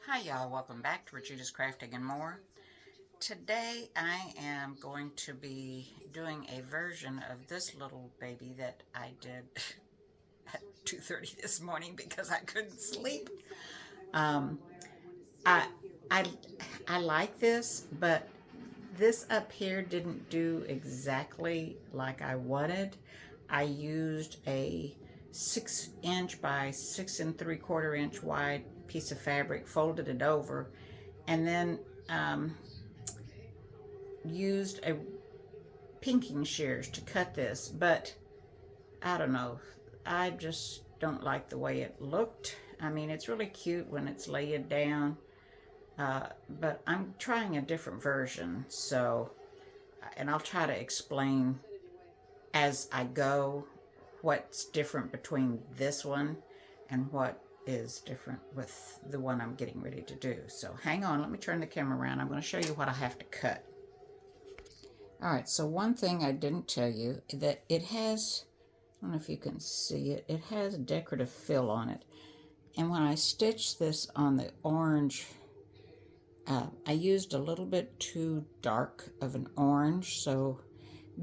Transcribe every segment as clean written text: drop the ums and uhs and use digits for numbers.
Hi y'all, welcome back to Regina's Crafting and More. Today I am going to be doing a version of this little baby that I did at 2:30 this morning because I couldn't sleep. Um, I, I, I like this, but this up here didn't do exactly like I wanted. I used a 6" by 6 3/4" wide piece of fabric, folded it over, and then used a pinking shears to cut this, but I don't know. I just don't like the way it looked. I mean, it's really cute when it's laid down, but I'm trying a different version, so, and I'll try to explain as I go what's different between this one and what is different with the one I'm getting ready to do. So hang on, let me turn the camera around. I'm going to show you what I have to cut. All right, so one thing I didn't tell you that it has, I don't know if you can see it, it has decorative fill on it. And when I stitched this on the orange, I used a little bit too dark of an orange, so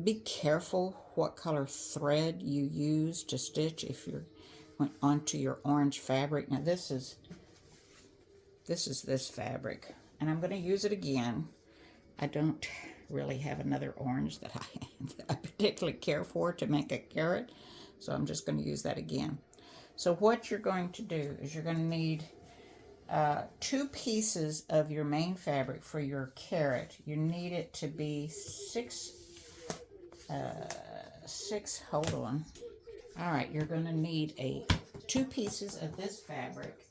be careful what color thread you use to stitch if you're onto your orange fabric. Now this is this fabric, and I'm going to use it again. I don't really have another orange that I particularly care for to make a carrot, so I'm just going to use that again. So what you're going to do is you're going to need 2 pieces of your main fabric for your carrot. You need it to be six, hold on. All right, you're going to need 2 pieces of this fabric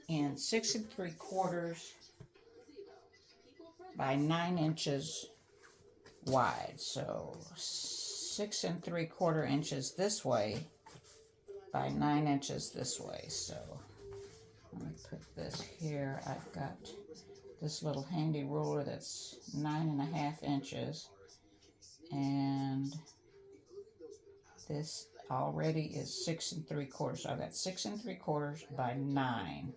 in 6 3/4 by 9" wide. So 6 3/4" this way by 9" this way. So let me put this here. I've got this little handy ruler that's 9½ inches, and this already is 6 3/4. So I've got 6 3/4 by 9.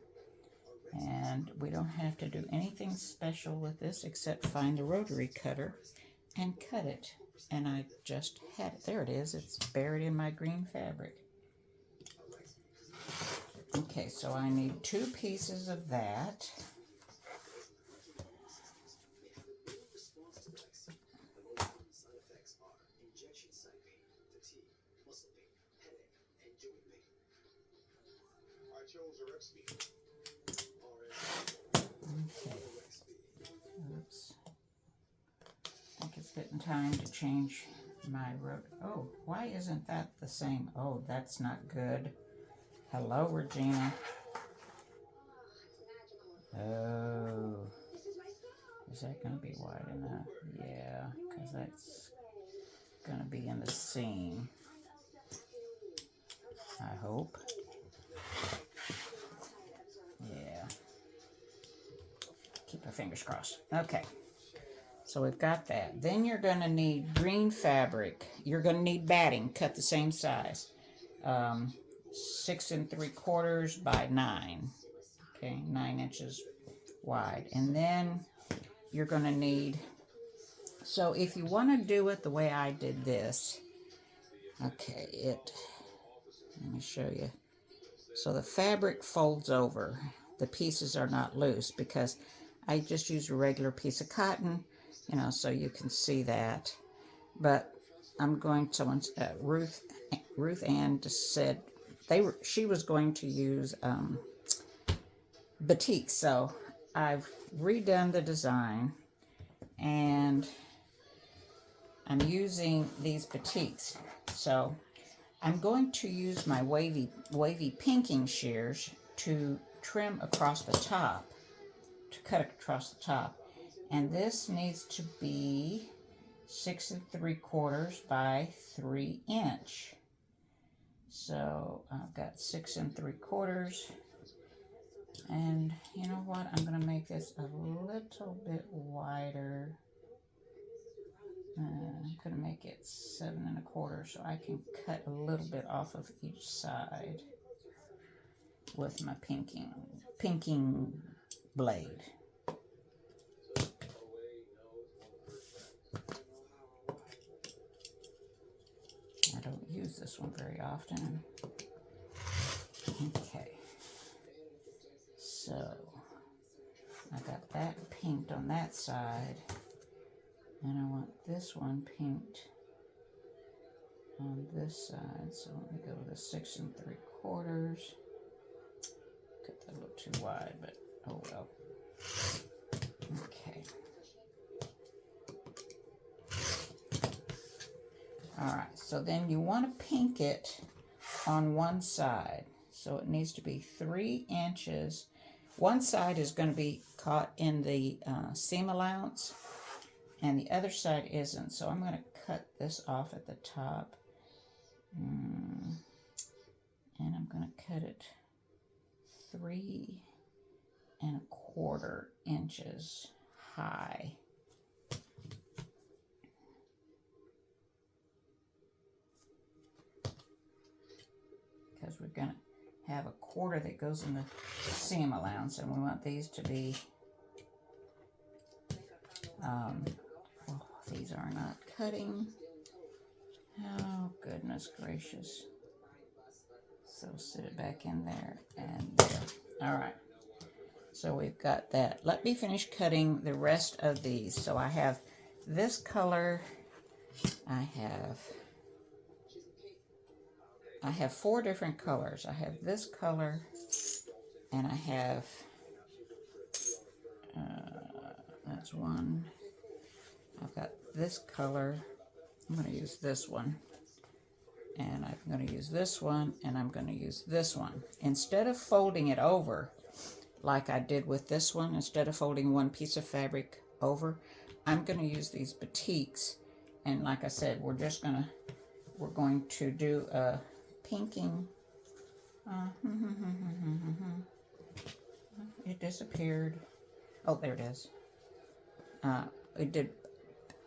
And we don't have to do anything special with this except find a rotary cutter and cut it. And I just had it. There it is. It's buried in my green fabric. Okay, so I need 2 pieces of that. Okay. Oops. I think it's getting time to change my road. Oh, why isn't that the same? Oh, that's not good. Hello, Regina. Oh. Is that going to be wide enough? Yeah, because that's going to be in the seam. I hope. Yeah. Keep our fingers crossed. Okay. So we've got that. Then you're going to need green fabric. You're going to need batting, cut the same size. 6 3/4 by 9. Okay, 9" wide. And then you're going to need, so if you want to do it the way I did this, okay, let me show you. So the fabric folds over. The pieces are not loose because I just used a regular piece of cotton, so you can see that. But I'm going to, Ruth Ann just said she was going to use batik. So I've redone the design, and I'm using these batiks. So I'm going to use my wavy pinking shears to trim across the top, to cut across the top. And this needs to be 6 3/4 by 3". So I've got 6 3/4. And you know what? I'm going to make this a little bit wider. I'm going to make it 7 1/4 so I can cut a little bit off of each side with my pinking pinking blade. I don't use this one very often. Okay, so I got that pinked on that side, and I want this one pinked on this side. So let me go with a 6 3/4. Got that a little too wide, but oh well. Okay. All right, so then you want to pink it on one side. So it needs to be 3 inches. One side is going to be caught in the seam allowance, and the other side isn't. So I'm going to cut this off at the top. And I'm going to cut it 3 1/4 inches high. Because we're going to have a 1/4 that goes in the seam allowance, and we want these to be, these are not cutting. Oh, goodness gracious. So sit it back in there and there. All right. So we've got that. Let me finish cutting the rest of these. So I have this color. I have 4 different colors. I have this color, and I have, that's one. I've got this color. I'm going to use this one, and I'm going to use this one, and I'm going to use this one. Instead of folding it over, like I did with this one, instead of folding one piece of fabric over, I'm going to use these batiks, and like I said, we're going to do a pinking. It disappeared. Oh, there it is. It did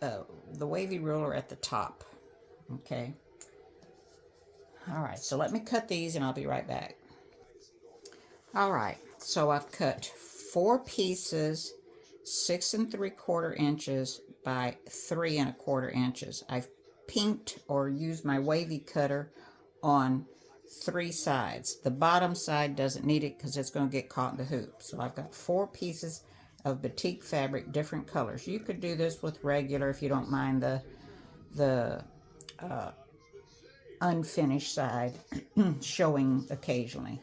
the wavy ruler at the top. Okay. All right, so let me cut these and I'll be right back. All right, so I've cut 4 pieces, 6 3/4 inches by 3 1/4 inches. I've pinked or used my wavy cutter on 3 sides. The bottom side doesn't need it because it's going to get caught in the hoop. So I've got 4 pieces of batik fabric, different colors. You could do this with regular if you don't mind the unfinished side showing occasionally.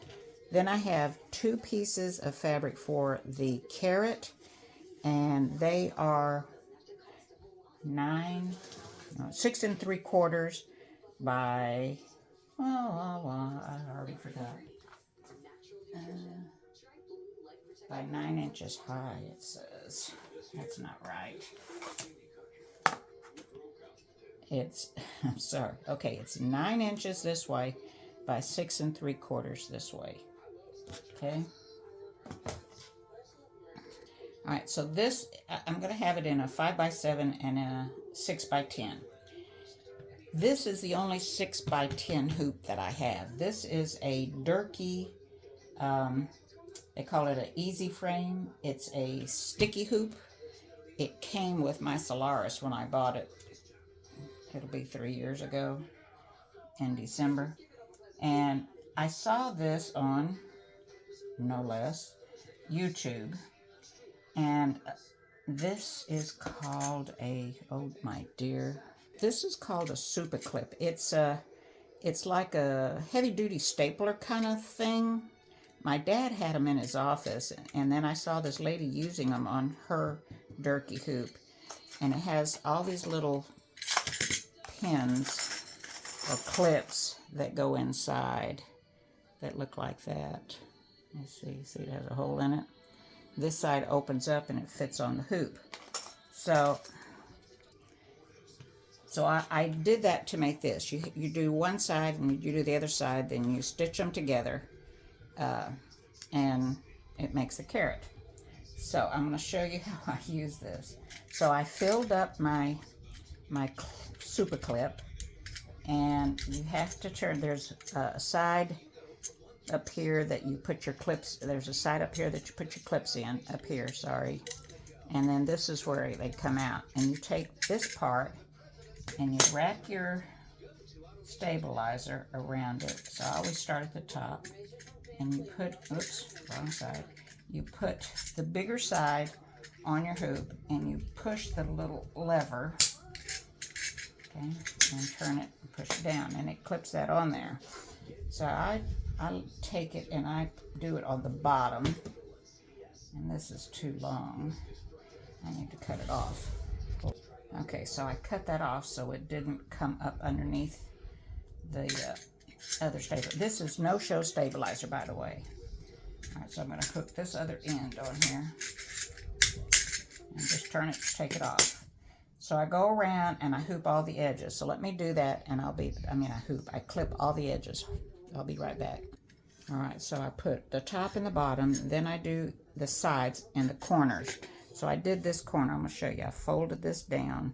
Then I have 2 pieces of fabric for the carrot, and they are 6 3/4 by, I already forgot. By 9 inches high, it says. That's not right. It's, I'm sorry. Okay, it's 9 inches this way by 6 3/4 this way. Okay. All right, so this, I'm going to have it in a 5x7 and a 6x10. This is the only 6x10 hoop that I have. This is a Durkee, they call it an easy frame. It's a sticky hoop. It came with my Solaris when I bought it. It'll be 3 years ago in December. And I saw this on, no less, YouTube. And this is called a, oh my dear, this is called a super clip. It's like a heavy-duty stapler kind of thing. My dad had them in his office, and then I saw this lady using them on her Durkee hoop. And it has all these little pins or clips that go inside that look like that. You see it has a hole in it. This side opens up and it fits on the hoop. So I did that to make this. You do one side and you do the other side, then you stitch them together, and it makes a carrot. So I'm going to show you how I use this. So I filled up my super clip, and you have to turn, there's a side up here that you put your clips, there's a side up here that you put your clips in, up here, sorry. And then this is where they come out. And you take this part and you wrap your stabilizer around it. So I always start at the top. And you put, oops, wrong side. You put the bigger side on your hoop and you push the little lever, okay, and turn it and push it down, and it clips that on there. So I take it and I do it on the bottom, and this is too long. I need to cut it off. Okay, so I cut that off so it didn't come up underneath the other stabilizer. This is no-show stabilizer, by the way. All right, so I'm going to hook this other end on here and just turn it, take it off. So I go around and I hoop all the edges. So let me do that, and I clip all the edges. I'll be right back. All right, so I put the top and the bottom, then I do the sides and the corners. So I did this corner. I'm going to show you. I folded this down.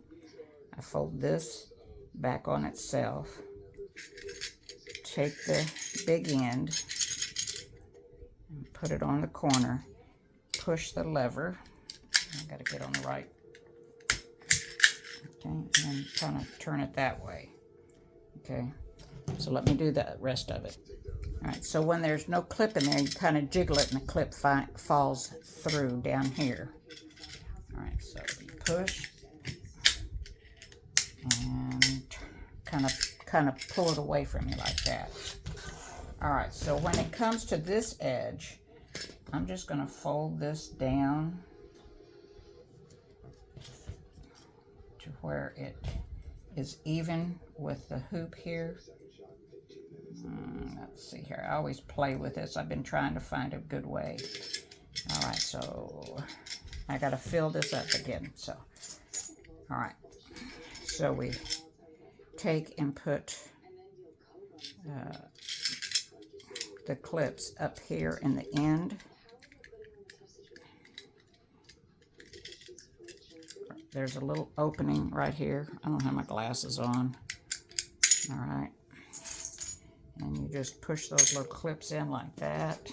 I fold this back on itself. Take the big end and put it on the corner. Push the lever. I got to get on the right. Okay, and then kind of turn it that way. Okay, so let me do the rest of it. All right, so when there's no clip in there, you kind of jiggle it and the clip falls through down here. All right, so you push and kind of pull it away from you like that. All right, so when it comes to this edge, I'm just going to fold this down to where it is even with the hoop here. Let's see here. I always play with this. I've been trying to find a good way. All right, so I got to fill this up again. So, all right. So we take and put the clips up here in the end. There's a little opening right here. I don't have my glasses on. All right. And you just push those little clips in like that.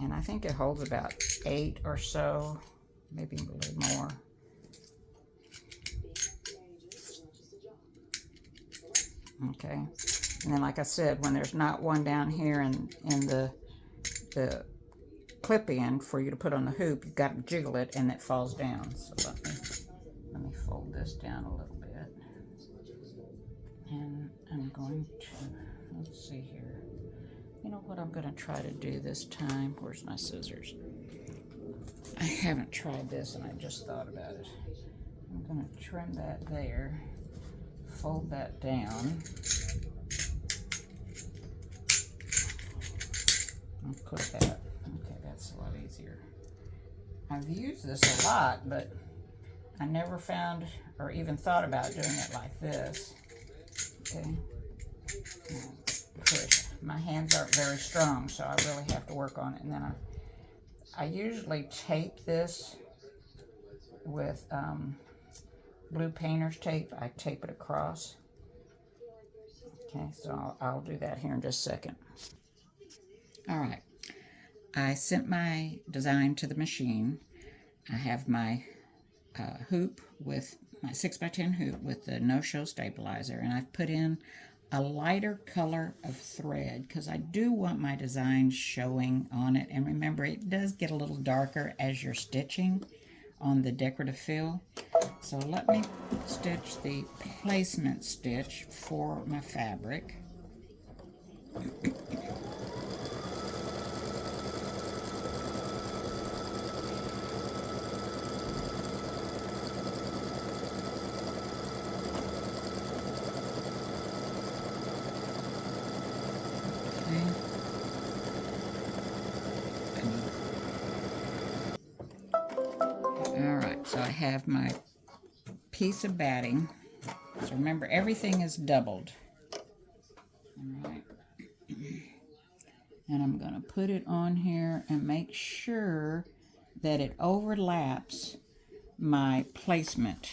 And I think it holds about 8 or so, maybe a little more. Okay. And then, like I said, when there's not one down here in the clip in for you to put on the hoop, you've got to jiggle it and it falls down. So let me fold this down a little bit. And I'm going to, let's see here. You know what I'm going to try to do this time? Where's my scissors? I haven't tried this and I just thought about it. I'm going to trim that there, fold that down, and put that. Okay, that's a lot easier. I've used this a lot, but I never found or even thought about doing it like this. Okay, push. My hands aren't very strong, so I really have to work on it. And then I usually tape this with blue painter's tape. I tape it across. Okay, so I'll do that here in just a second. All right, I sent my design to the machine. I have my hoop with my 6x10 hoop with the no-show stabilizer, and I've put in a lighter color of thread because I do want my design showing on it. And remember, it does get a little darker as you're stitching on the decorative fill. So let me stitch the placement stitch for my fabric. So I have my piece of batting. So remember, everything is doubled. All right. And I'm going to put it on here and make sure that it overlaps my placement.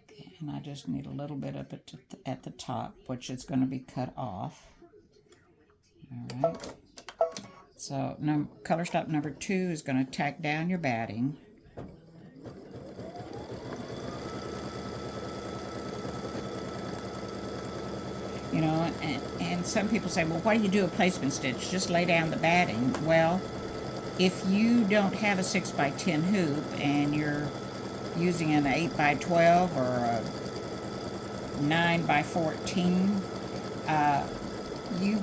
Okay, and And I just need a little bit up at the top, which is going to be cut off. All right. So color stop number 2 is going to tack down your batting. You know, and some people say, well, why do you do a placement stitch? Just lay down the batting. Well, if you don't have a 6x10 hoop and you're using an 8x12 or a 9x14, you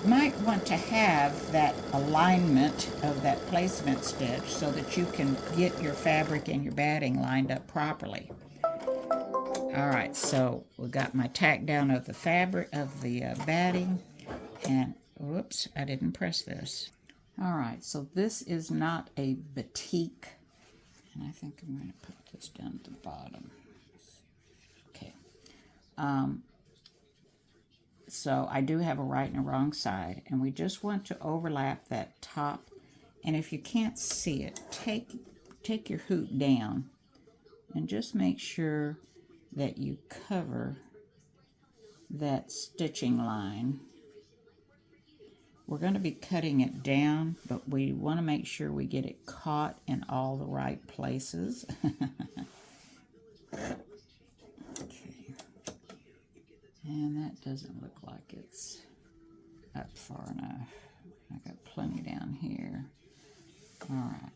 might want to have that alignment of that placement stitch so that you can get your fabric and your batting lined up properly. All right, so we got my tack down of the fabric of the batting, and whoops, I didn't press this. All right, so this is not a batik, and I think I'm going to put this down at the bottom. Okay. So I do have a right and a wrong side, and we just want to overlap that top. And if you can't see it, take your hoop down and just make sure that you cover that stitching line. We're going to be cutting it down, but we want to make sure we get it caught in all the right places. Okay. And that doesn't look like it's up far enough. I got plenty down here. All right.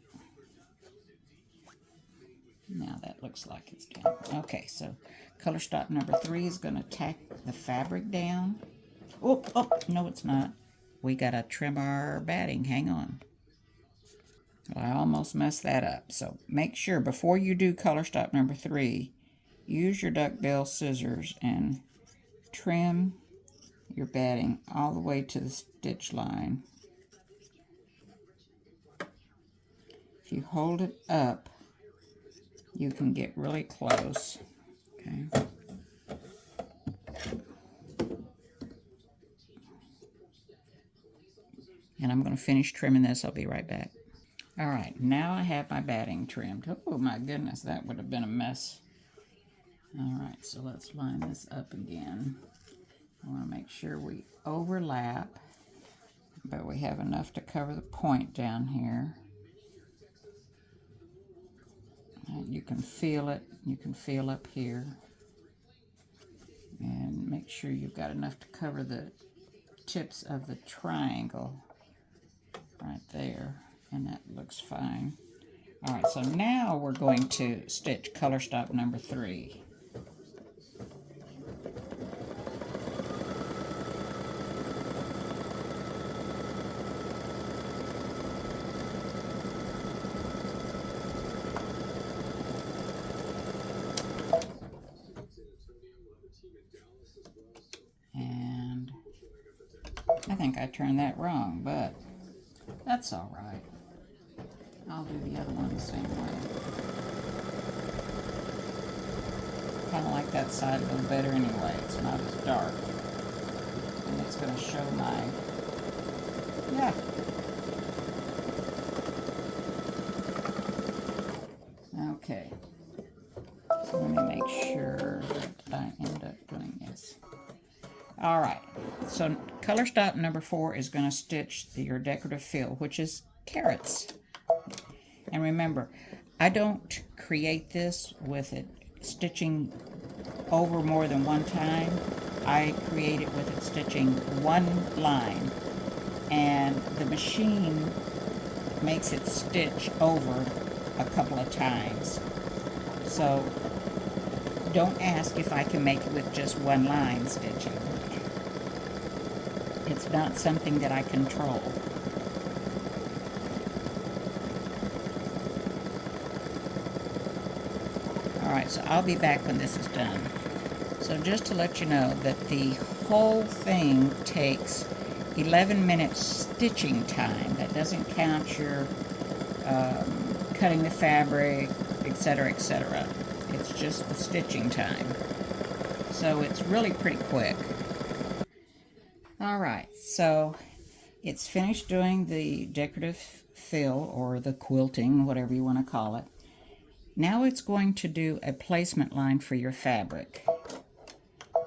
Now that looks like it's down. Okay, so color stop number 3 is going to tack the fabric down. Oh, no it's not. We got to trim our batting. Hang on. Well, I almost messed that up. So make sure before you do color stop number 3, use your duckbill scissors and trim your batting all the way to the stitch line. If you hold it up, you can get really close. Okay. And I'm going to finish trimming this. I'll be right back. All right, now I have my batting trimmed. Oh my goodness, that would have been a mess. All right, so let's line this up again. I want to make sure we overlap, but we have enough to cover the point down here. And you can feel it. You can feel up here. And make sure you've got enough to cover the tips of the triangle right there. And that looks fine. All right, so now we're going to stitch color stop number 3. And I think I turned that wrong, but that's all right. I'll do the other one the same way. Kind of like that side a little better anyway. It's not as dark. And it's going to show my, yeah. Okay. So let me make sure that I end up doing this. All right. So color stop number 4 is going to stitch your decorative fill, which is carrots. And remember, I don't create this with it stitching over more than one time. I create it with it stitching one line, and the machine makes it stitch over a couple of times. So don't ask if I can make it with just one line stitching. It's not something that I control. Alright, so I'll be back when this is done. So just to let you know that the whole thing takes 11 minutes stitching time. That doesn't count your cutting the fabric, etc., etc. It's just the stitching time. So it's really pretty quick. Alright, so it's finished doing the decorative fill, or the quilting, whatever you want to call it. Now it's going to do a placement line for your fabric.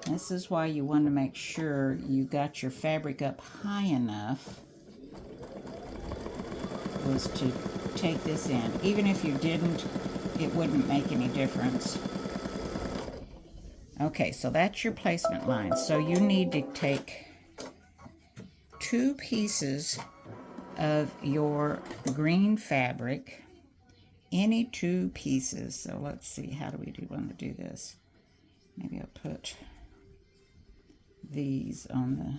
This is why you want to make sure you got your fabric up high enough was to take this in. Even if you didn't, it wouldn't make any difference. Okay, so that's your placement line. So you need to take 2 pieces of your green fabric, any 2 pieces. So let's see, how do we want to do this? Maybe I'll put these on the,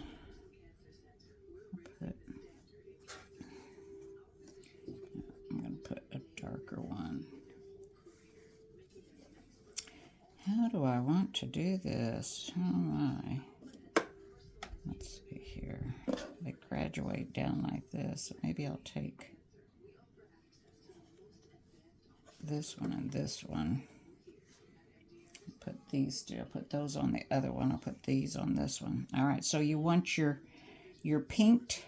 I'm going to put a darker one. How do I want to do this? Oh my. Let's see here. They graduate down like this. Maybe I'll take this one and this one. Put these two. I'll put those on the other one. I'll put these on this one. All right, so you want your pinked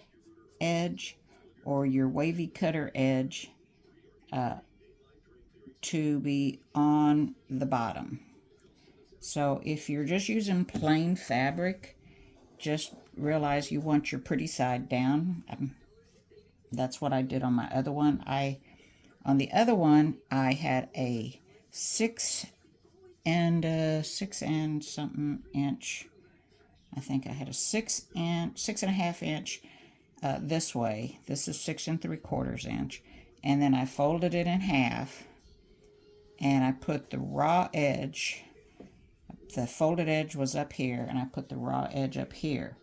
edge or your wavy cutter edge to be on the bottom. So if you're just using plain fabric, just realize you want your pretty side down. That's what I did on my other one. On the other one, I had a 6 and something inch. I think I had a 6.5 inch this way. This is 6 3/4 inch, and then I folded it in half, and I put the raw edge. The folded edge was up here, and I put the raw edge up here.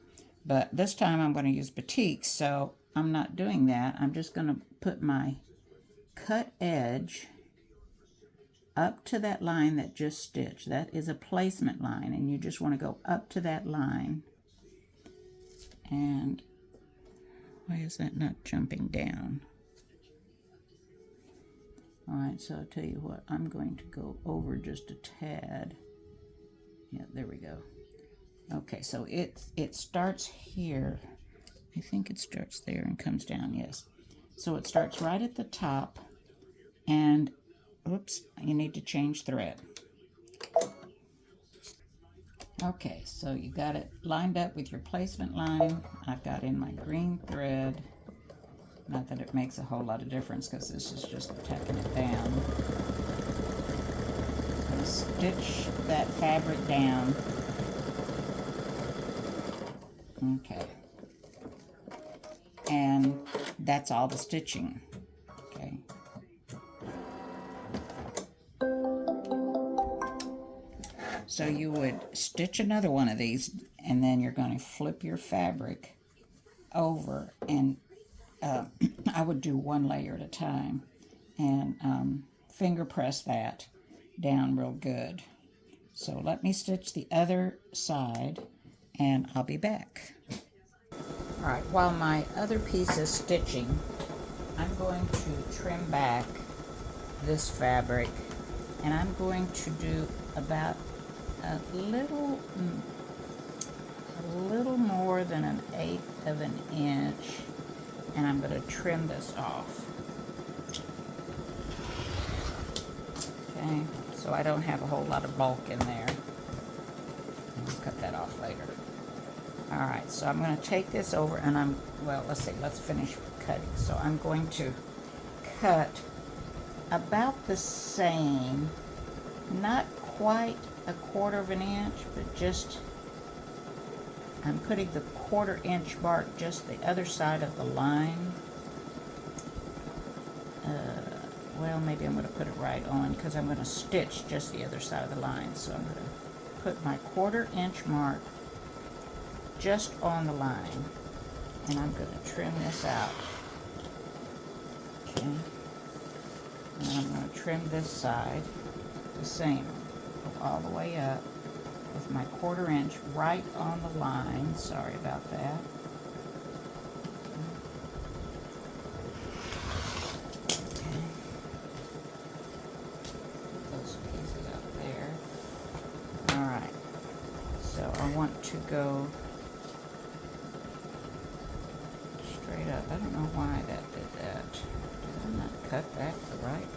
But this time I'm going to use batik, so I'm not doing that. I'm just going to put my cut edge up to that line that just stitched. That is a placement line, and you just want to go up to that line. And why is that not jumping down? All right, so I'll tell you what, I'm going to go over just a tad. Yeah, there we go. Okay, so it starts here. I think it starts there and comes down, yes. So it starts right at the top, and oops, you need to change thread. Okay, so you got it lined up with your placement line. I've got in my green thread. Not that it makes a whole lot of difference because this is just tacking it down. And stitch that fabric down. Okay. And that's all the stitching. Okay. So you would stitch another one of these, and then you're going to flip your fabric over, and I would do one layer at a time, and finger press that down real good. So let me stitch the other side, and I'll be back. All right, while my other piece is stitching, I'm going to trim back this fabric, and I'm going to do about a little more than 1/8 of an inch, and I'm going to trim this off. Okay, so I don't have a whole lot of bulk in there. I'll cut that off later. All right, so I'm going to take this over, and let's finish cutting. So I'm going to cut about the same, not quite 1/4 of an inch, but just, I'm putting the 1/4 inch mark just the other side of the line. Well, maybe I'm going to put it right on because I'm going to stitch just the other side of the line. So I'm going to put my 1/4 inch mark just on the line, and I'm going to trim this out. Okay. And I'm going to trim this side the same, go all the way up with my 1/4 inch right on the line. Sorry about that. Okay. Put those pieces up there. All right. So I want to go straight up. I don't know why that did that. Did I not cut that right?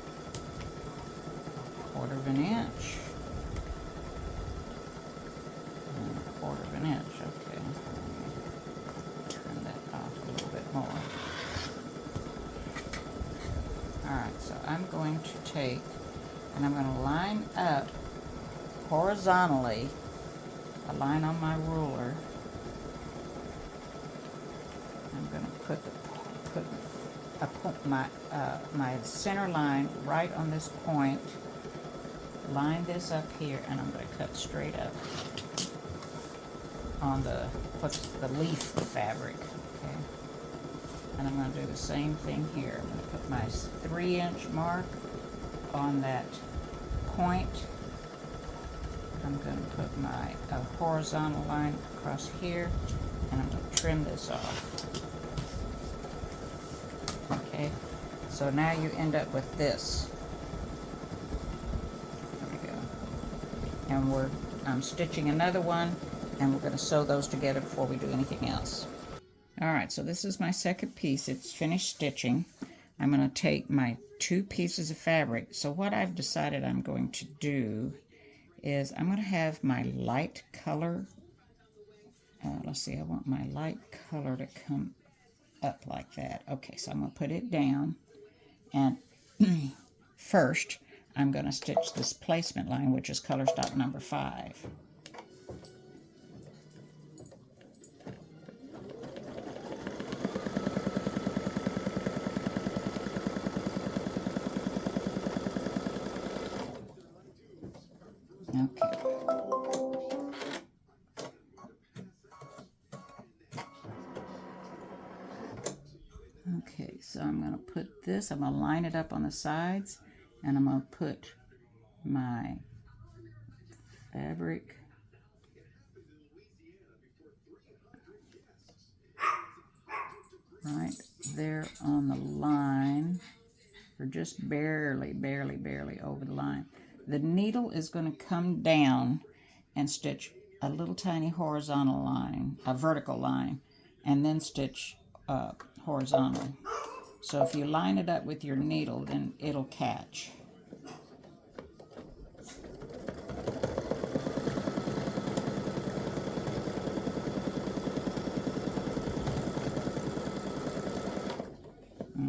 1/4 of an inch. And 1/4 of an inch, okay. Trim that off a little bit more. Alright, so I'm going to take, and I'm going to line up horizontally, a line on my ruler. I'm going to put my center line right on this point, line this up here, and I'm going to cut straight up on the leaf fabric, okay? And I'm going to do the same thing here. I'm going to put my 3-inch mark on that point. I'm going to put my horizontal line across here, and I'm going to trim this off. Okay, so now you end up with this. There we go. And I'm stitching another one, and we're going to sew those together before we do anything else. Alright, so this is my second piece. It's finished stitching. I'm going to take my 2 pieces of fabric. So what I've decided I'm going to do is I'm going to have my light color. Let's see, I want my light color to come up like that. Okay, so I'm going to put it down, and first I'm going to stitch this placement line, which is color stock number 5. Okay. Okay, so I'm going to put this, I'm going to line it up on the sides, and I'm going to put my fabric right there on the line, or just barely over the line. The needle is going to come down and stitch a little tiny horizontal line, a vertical line, and then stitch horizontal. So if you line it up with your needle, then it'll catch.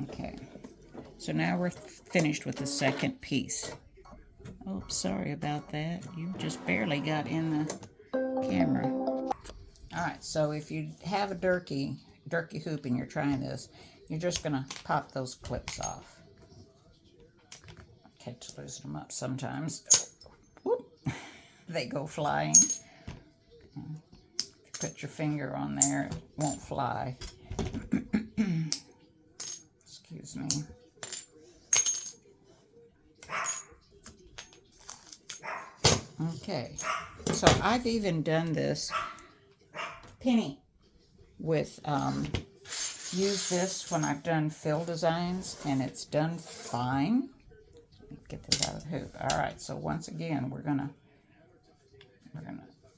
Okay, so now we're finished with the second piece. Oh, sorry about that. You just barely got in the camera. Alright, so if you have a Durkee hoop and you're trying this, you're just going to pop those clips off. Okay, to loosen them up sometimes. Whoop, they go flying. Put your finger on there, it won't fly. Excuse me. Okay, so I've even done this, Penny, with, use this when I've done fill designs, and it's done fine. Get this out of the hoop. Alright, so once again, we're gonna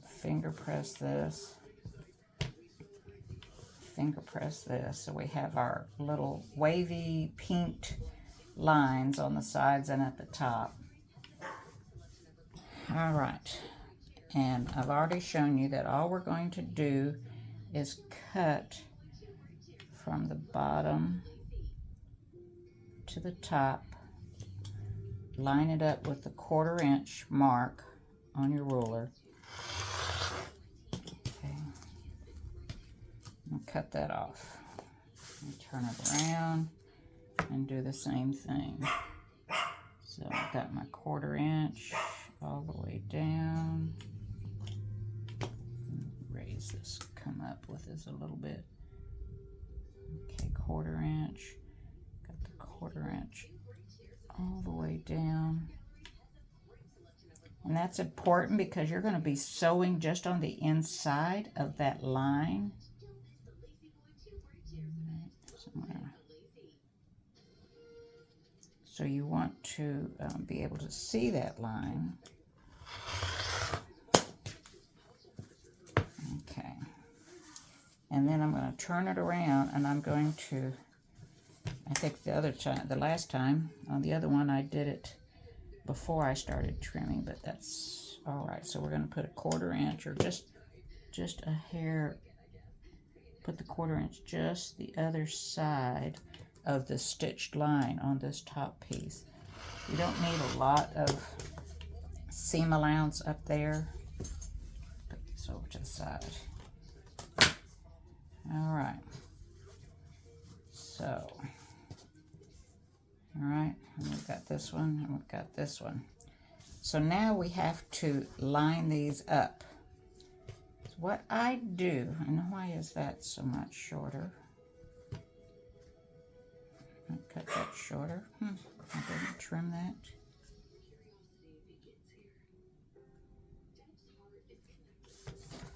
finger press this. Finger press this, so we have our little wavy pinked lines on the sides and at the top. All right, and I've already shown you that all we're going to do is cut from the bottom to the top, line it up with the 1/4 inch mark on your ruler. Okay, and cut that off. And turn it around and do the same thing. So I've got my 1/4 inch all the way down. Raise this, come up with this a little bit. Okay, 1/4 inch. Got the 1/4 inch all the way down. And that's important because you're going to be sewing just on the inside of that line. So you want to be able to see that line. Okay. And then I'm going to turn it around, and I'm going to, I think the last time, on the other one I did it before I started trimming, but that's all right. So we're going to put a 1/4 inch or just a hair, put the 1/4 inch just the other side of the stitched line on this top piece. You don't need a lot of seam allowance up there. Put this over to the side. All right. So, all right, and we've got this one, and we've got this one. So now we have to line these up. So what I do, and why is that so much shorter? I cut that shorter. I didn't trim that.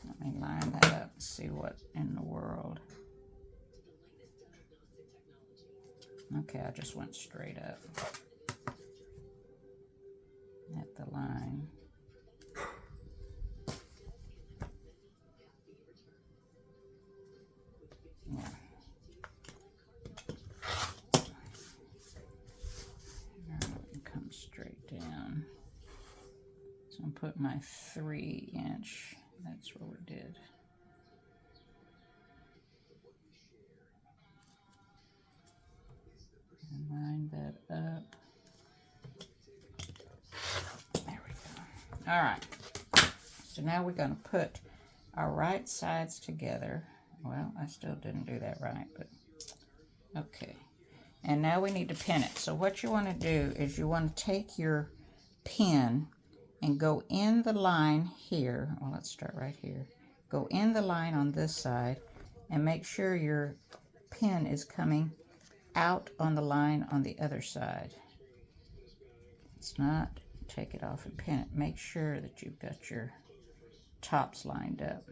Let me line that up and see what in the world. Okay, I just went straight up at the line. Yeah. Come straight down. So I'm putting my 3 inch. That's what we did. And line that up. There we go. All right. So now we're going to put our right sides together. Well, I still didn't do that right, but okay. And now we need to pin it. So what you want to do is you want to take your pin and go in the line here. Well, let's start right here. Go in the line on this side and make sure your pin is coming out on the line on the other side. It's not, take it off and pin it. Make sure that you've got your tops lined up.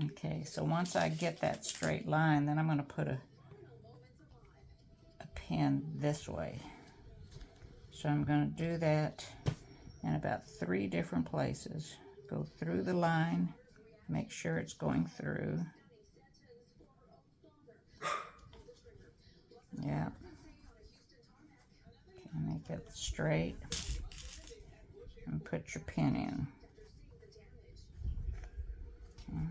Okay, so once I get that straight line, then I'm going to put a pin this way. So I'm going to do that in about 3 different places. Go through the line, make sure it's going through. Yeah. Okay, make it straight and put your pin in. Okay.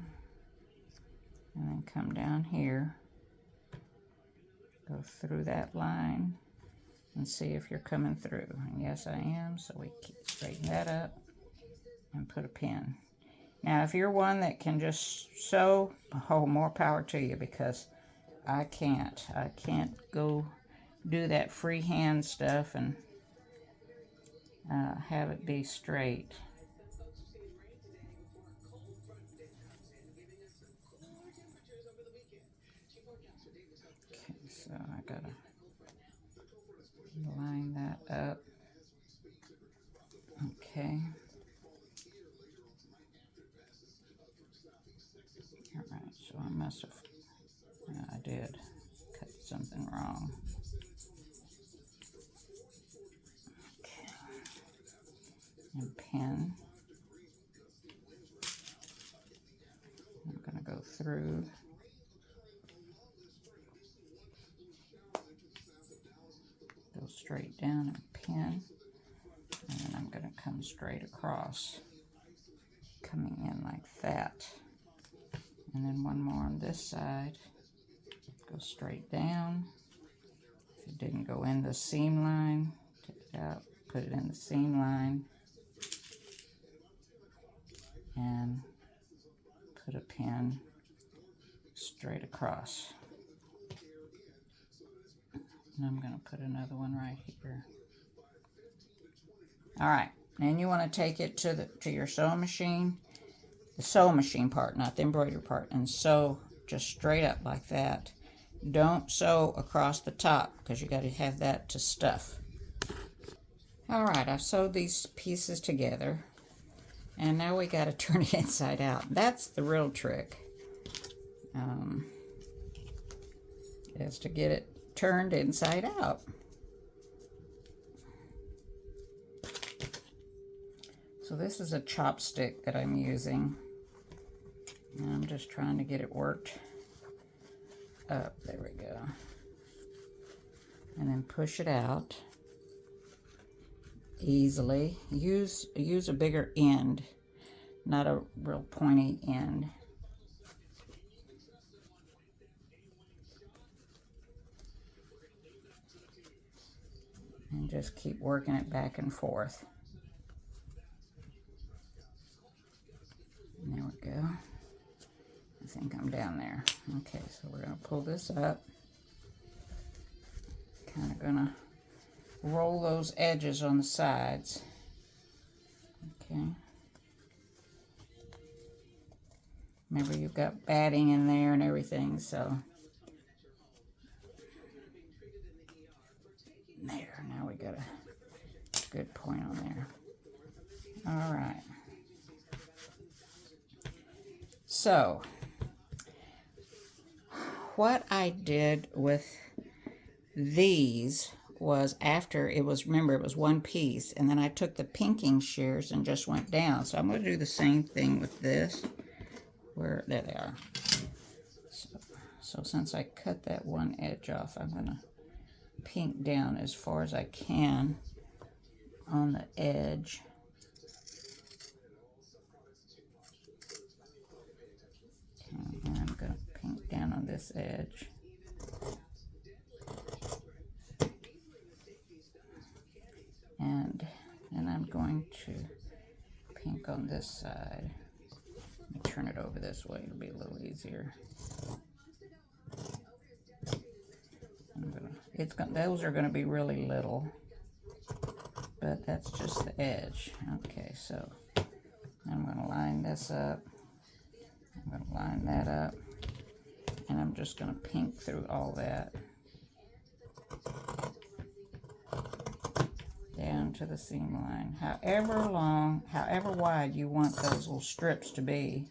And then come down here, go through that line and see if you're coming through. And yes, I am, so we straighten that up and put a pin. Now, if you're one that can just sew, oh, more power to you, because I can't. I can't go do that freehand stuff and have it be straight. Okay, so I gotta line that up. Okay. All right, so I must have, I did cut something wrong. Okay. And pin. I'm gonna go through. Go straight down and pin. And then I'm gonna come straight across, coming in like that. And then one more on this side. Go straight down. If it didn't go in the seam line, take it out, put it in the seam line, and put a pin straight across. And I'm going to put another one right here. All right, and you want to take it to your sewing machine, the sewing machine part, not the embroidery part, and sew just straight up like that. Don't sew across the top because you got to have that to stuff. All right, I've sewed these pieces together, and now we got to turn it inside out. That's the real trick, is to get it turned inside out. So this is a chopstick that I'm using, and I'm just trying to get it worked up. There we go. And then push it out. easily. Use a bigger end, not a real pointy end. And just keep working it back and forth. And there we go. I think I'm down there. Okay, so we're going to pull this up. Kind of going to roll those edges on the sides. Okay. Remember, you've got batting in there and everything, so. There, now we got a good point on there. All right. So, what I did with these was after it was, remember, it was one piece, and then I took the pinking shears and just went down. So I'm going to do the same thing with this. There they are. So since I cut that one edge off, I'm going to pink down as far as I can on the edge. Okay, and I'm going to pink down on this edge. And then I'm going to pink on this side. Let me turn it over this way, it'll be a little easier. Those are going to be really little, but that's just the edge. Okay, so I'm going to line this up. I'm going to line that up, and I'm just going to pink through all that down to the seam line. However long, however wide you want those little strips to be.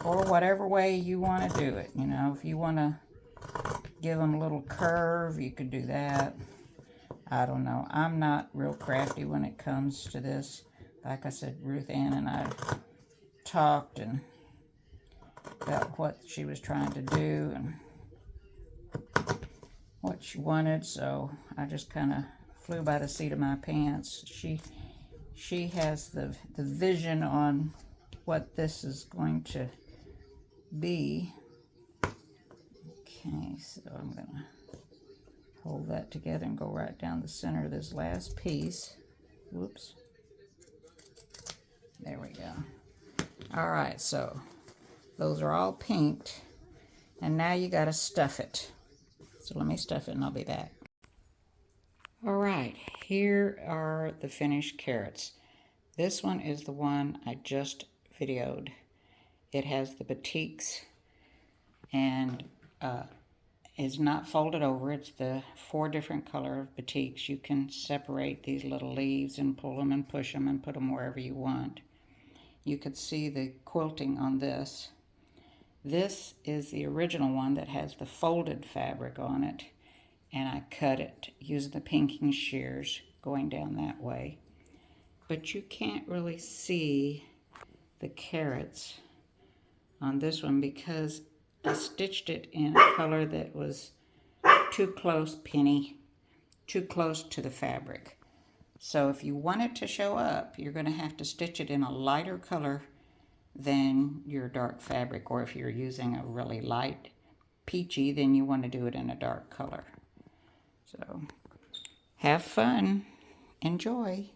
Or whatever way you want to do it. You know, if you want to give them a little curve, you could do that. I don't know. I'm not real crafty when it comes to this. Like I said, Ruth Ann and I talked and about what she was trying to do and what she wanted, so I just kind of flew by the seat of my pants. She has the vision on what this is going to be. Okay, so I'm gonna hold that together and go right down the center of this last piece. Whoops. There we go. All right, so those are all pinked, and now you got to stuff it. So let me stuff it and I'll be back. All right, here are the finished carrots. This one is the one I just videoed. It has the batiks and is not folded over. It's the 4 different color of batiks. You can separate these little leaves and pull them and push them and put them wherever you want. You could see the quilting on this. This is the original one that has the folded fabric on it, and I cut it using the pinking shears going down that way. But you can't really see the carrots on this one because I stitched it in a color that was too close, Penny, too close to the fabric. So if you want it to show up, you're going to have to stitch it in a lighter color than your dark fabric, or if you're using a really light peachy, then you want to do it in a dark color. So have fun, enjoy.